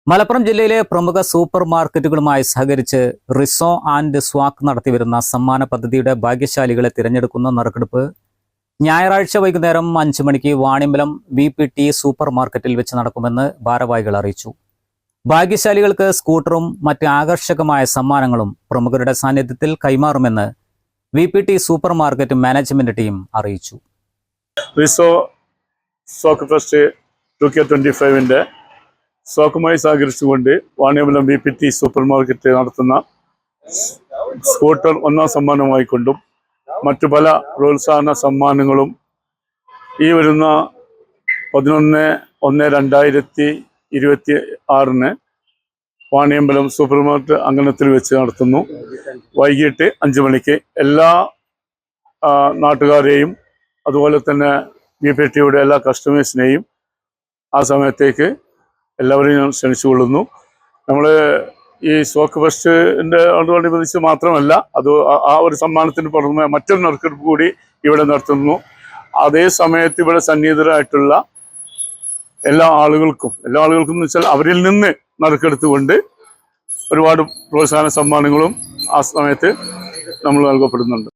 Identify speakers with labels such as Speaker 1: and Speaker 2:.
Speaker 1: മലപ്പുറം ജില്ലയിലെ പ്രമുഖ സൂപ്പർ മാർക്കറ്റുകളുമായി സഹകരിച്ച് റിസോ ആൻഡ് സ്വാക്ക് നടത്തിവരുന്ന സമ്മാന പദ്ധതിയുടെ ഭാഗ്യശാലികളെ തിരഞ്ഞെടുക്കുന്ന നറുക്കെടുപ്പ് ഞായറാഴ്ച വൈകുന്നേരം 5 മണിക്ക് വാണിയമ്പലം VPT സൂപ്പർ മാർക്കറ്റിൽ വെച്ച് നടക്കുമെന്ന് ഭാരവാഹികൾ അറിയിച്ചു. ഭാഗ്യശാലികൾക്ക് സ്കൂട്ടറും മറ്റ് ആകർഷകമായ സമ്മാനങ്ങളും പ്രമുഖരുടെ സാന്നിധ്യത്തിൽ കൈമാറുമെന്ന് VPT super market management team അറിയിച്ചു.
Speaker 2: റിസോ സ്വാക്ക് ഫെസ്റ്റ് 2025 സ്വാക്കുമായി സഹകരിച്ചുകൊണ്ട് വാണിയമ്പലം VPT സൂപ്പർ മാർക്കറ്റ് നടത്തുന്ന സ്കൂട്ടർ ഒന്നാം സമ്മാനമായിക്കൊണ്ടും മറ്റു പല പ്രോത്സാഹന സമ്മാനങ്ങളും ഈ വരുന്ന 11/1/2026 വാണിയമ്പലം സൂപ്പർ മാർക്കറ്റ് അങ്കണത്തിൽ വെച്ച് നടത്തുന്നു. വൈകിട്ട് 5 മണിക്ക് എല്ലാ നാട്ടുകാരെയും അതുപോലെ തന്നെ VPTയുടെ എല്ലാ കസ്റ്റമേഴ്സിനെയും ആ സമയത്തേക്ക് എല്ലാവരെയും ഞാൻ ക്ഷണിച്ചുകൊള്ളുന്നു. നമ്മൾ ഈ സ്വാക്ക് ഫെസ്റ്റിൻ്റെ അതോടനുബന്ധിച്ച് മാത്രമല്ല, അത് ആ ഒരു സമ്മാനത്തിന് പുറമെ മറ്റൊരു നറുക്കെടുപ്പ് കൂടി ഇവിടെ നടത്തുന്നു. അതേ സമയത്ത് ഇവിടെ സന്നിഹിതരായിട്ടുള്ള എല്ലാ ആളുകൾക്കും എന്ന് വെച്ചാൽ അവരിൽ നിന്ന് നറുക്കെടുത്തുകൊണ്ട് ഒരുപാട് പ്രോത്സാഹന സമ്മാനങ്ങളും ആ സമയത്ത് നമ്മൾ നൽകപ്പെടുന്നുണ്ട്.